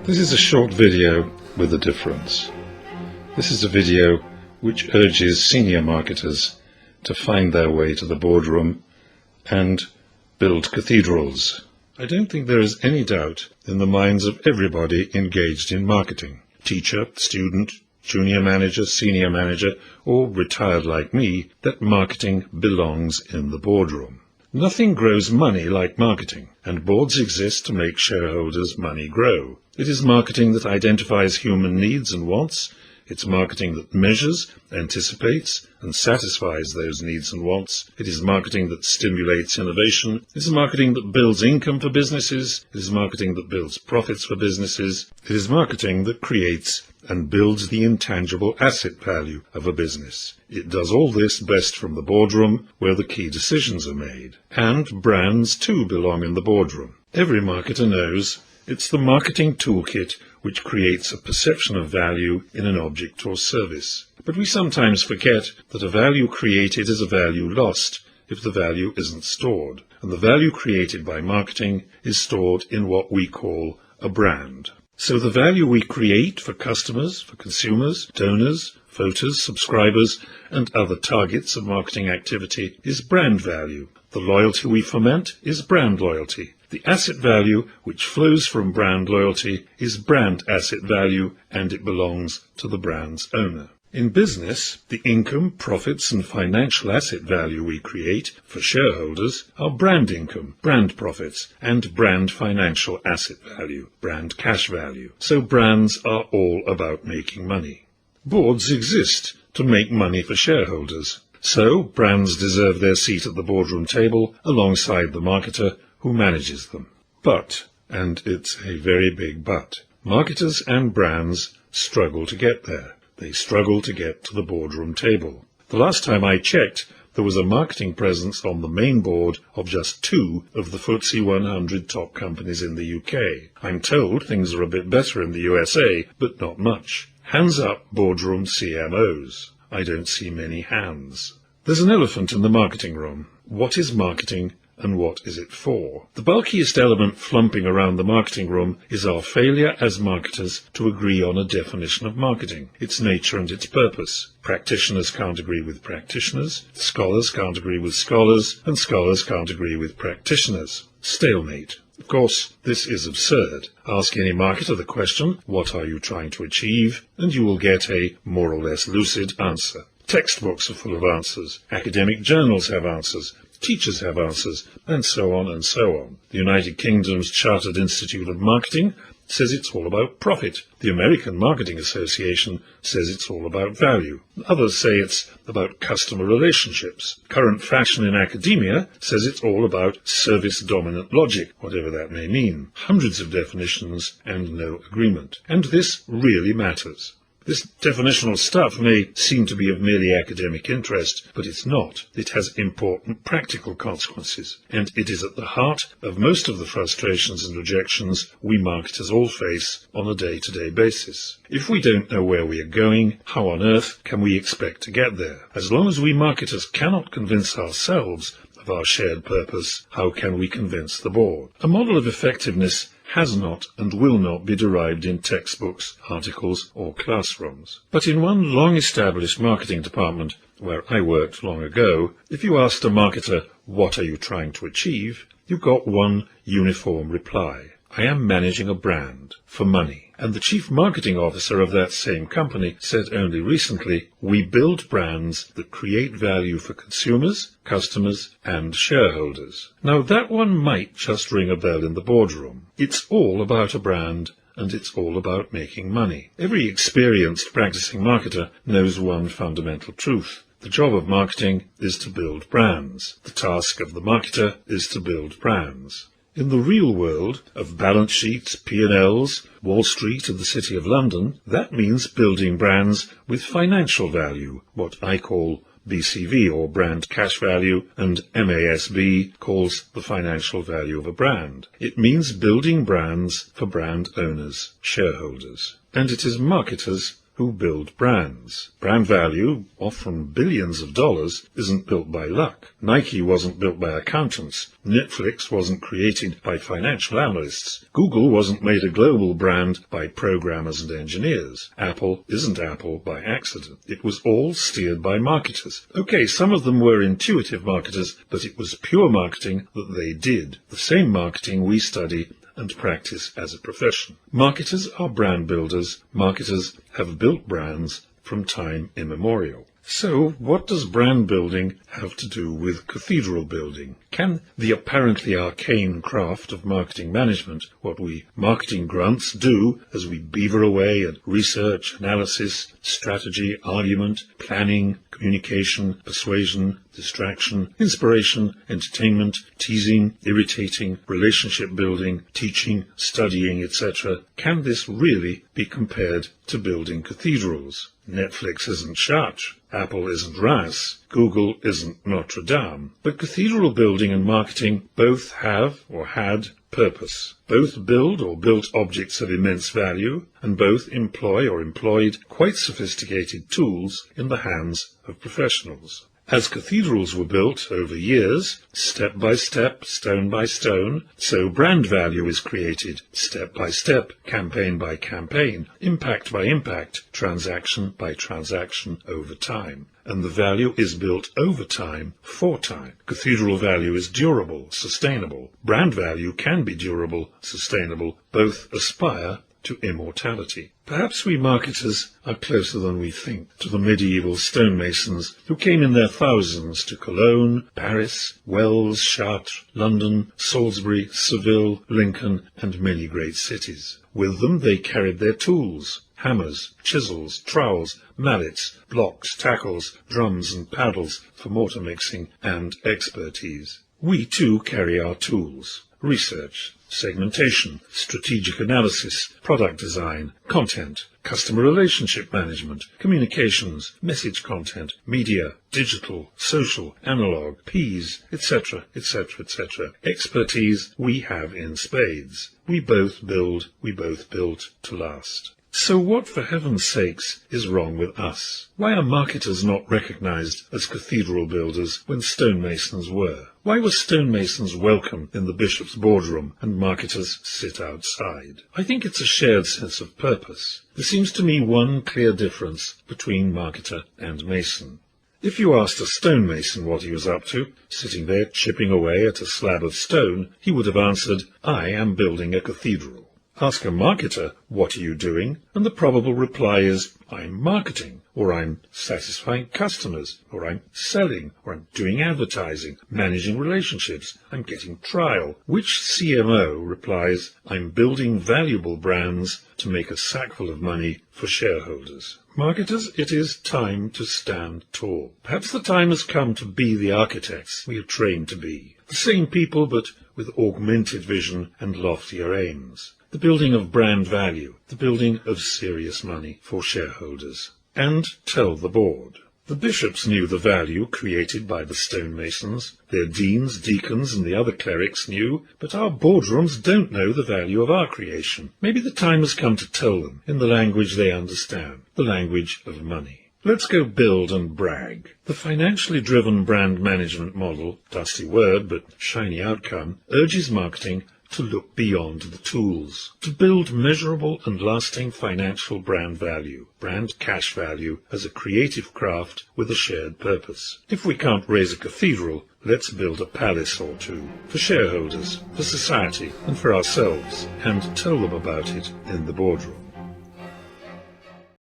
This is a short video with a difference. This is a video which urges senior marketers to find their way to the boardroom and build cathedrals. I don't think there is any doubt in the minds of everybody engaged in marketing, teacher, student, junior manager, senior manager, or retired like me, that marketing belongs in the boardroom. Nothing grows money like marketing, and boards exist to make shareholders' money grow. It is marketing that identifies human needs and wants. It's marketing that measures, anticipates, and satisfies those needs and wants. It is marketing that stimulates innovation. It is marketing that builds income for businesses. It is marketing that builds profits for businesses. It is marketing that creates and builds the intangible asset value of a business. It does all this best from the boardroom, where the key decisions are made. And brands too belong in the boardroom. Every marketer knows it's the marketing toolkit which creates a perception of value in an object or service. But we sometimes forget that a value created is a value lost if the value isn't stored. And the value created by marketing is stored in what we call a brand. So the value we create for customers, for consumers, donors, voters, subscribers, and other targets of marketing activity is brand value. The loyalty we foment is brand loyalty. The asset value which flows from brand loyalty is brand asset value, and it belongs to the brand's owner. In business, the income, profits, and financial asset value we create for shareholders are brand income, brand profits, and brand financial asset value, brand cash value. So brands are all about making money. Boards exist to make money for shareholders. So brands deserve their seat at the boardroom table alongside the marketer who manages them. But, and it's a very big but, marketers and brands struggle to get there. They struggle to get to the boardroom table. The last time I checked, there was a marketing presence on the main board of just 2 of the FTSE 100 top companies in the UK. I'm told things are a bit better in the USA, but not much. Hands up, boardroom CMOs. I don't see many hands. There's an elephant in the marketing room. What is marketing? And what is it for? The bulkiest element flumping around the marketing room is our failure as marketers to agree on a definition of marketing, its nature and its purpose. Practitioners can't agree with practitioners, scholars can't agree with scholars, and scholars can't agree with practitioners. Stalemate. Of course, this is absurd. Ask any marketer the question, what are you trying to achieve? And you will get a more or less lucid answer. Textbooks are full of answers. Academic journals have answers. Teachers have answers, and so on and so on. The United Kingdom's Chartered Institute of Marketing says it's all about profit. The American Marketing Association says it's all about value. Others say it's about customer relationships. Current fashion in academia says it's all about service-dominant logic, whatever that may mean. Hundreds of definitions and no agreement. And this really matters. This definitional stuff may seem to be of merely academic interest, but it's not. It has important practical consequences, and it is at the heart of most of the frustrations and rejections we marketers all face on a day-to-day basis. If we don't know where we are going, how on earth can we expect to get there? As long as we marketers cannot convince ourselves of our shared purpose, how can we convince the board? A model of effectiveness has not and will not be derived in textbooks, articles, or classrooms. But in one long-established marketing department where I worked long ago, if you asked a marketer, what are you trying to achieve? You got one uniform reply. I am managing a brand for money. And the chief marketing officer of that same company said only recently, we build brands that create value for consumers, customers, and shareholders. Now that one might just ring a bell in the boardroom. It's all about a brand, and it's all about making money. Every experienced practicing marketer knows one fundamental truth. The job of marketing is to build brands. The task of the marketer is to build brands. In the real world of balance sheets, P&Ls, Wall Street and the City of London, that means building brands with financial value, what I call BCV or brand cash value, and MASB calls the financial value of a brand. It means building brands for brand owners, shareholders. And it is marketers who build brands. Brand value, often billions of dollars, isn't built by luck. Nike wasn't built by accountants. Netflix wasn't created by financial analysts. Google wasn't made a global brand by programmers and engineers. Apple isn't Apple by accident. It was all steered by marketers. Okay, some of them were intuitive marketers, but it was pure marketing that they did. The same marketing we study and practice as a profession. Marketers are brand builders. Marketers have built brands from time immemorial. So, what does brand building have to do with cathedral building? Can the apparently arcane craft of marketing management, what we marketing grunts do as we beaver away at research, analysis, strategy, argument, planning, communication, persuasion, distraction, inspiration, entertainment, teasing, irritating, relationship building, teaching, studying, etc., can this really be compared to building cathedrals? Netflix isn't Chartres, Apple isn't Reims, Google isn't Notre Dame. But cathedral building and marketing both have, or had, purpose. Both build or built objects of immense value, and both employ or employed quite sophisticated tools in the hands of professionals. As cathedrals were built over years, step by step, stone by stone, so brand value is created, step by step, campaign by campaign, impact by impact, transaction by transaction over time. And the value is built over time, for time. Cathedral value is durable, sustainable. Brand value can be durable, sustainable. Both aspire to immortality. Perhaps we marketers are closer than we think to the medieval stonemasons who came in their thousands to Cologne, Paris, Wells, Chartres, London, Salisbury, Seville, Lincoln, and many great cities. With them they carried their tools: hammers, chisels, trowels, mallets, blocks, tackles, drums and paddles for mortar mixing and expertise. We too carry our tools: research, segmentation, strategic analysis, product design, content, customer relationship management, communications, message content, media, digital, social, analog, Ps, etc., etc., etc. Expertise we have in spades. We both build, we both built to last. So what, for heaven's sakes, is wrong with us? Why are marketers not recognized as cathedral builders when stonemasons were? Why were stonemasons welcome in the bishop's boardroom and marketers sit outside? I think it's a shared sense of purpose. There seems to me one clear difference between marketer and mason. If you asked a stonemason what he was up to, sitting there chipping away at a slab of stone, he would have answered, "I am building a cathedral." Ask a marketer, "What are you doing?" and the probable reply is, "I'm marketing," or "I'm satisfying customers," or "I'm selling," or "I'm doing advertising, managing relationships, I'm getting trial." Which CMO replies, "I'm building valuable brands to make a sackful of money for shareholders." Marketers, it is time to stand tall. Perhaps the time has come to be the architects we are trained to be. The same people, but with augmented vision and loftier aims. The building of brand value, the building of serious money for shareholders. And tell the board. The bishops knew the value created by the stonemasons. Their deans, deacons, and the other clerics knew, but our boardrooms don't know the value of our creation. Maybe the time has come to tell them in the language they understand, the language of money. Let's go build and brag. The financially driven brand management model, dusty word but shiny outcome, urges marketing to look beyond the tools, to build measurable and lasting financial brand value, brand cash value as a creative craft with a shared purpose. If we can't raise a cathedral, let's build a palace or two, for shareholders, for society, and for ourselves, and tell them about it in the boardroom.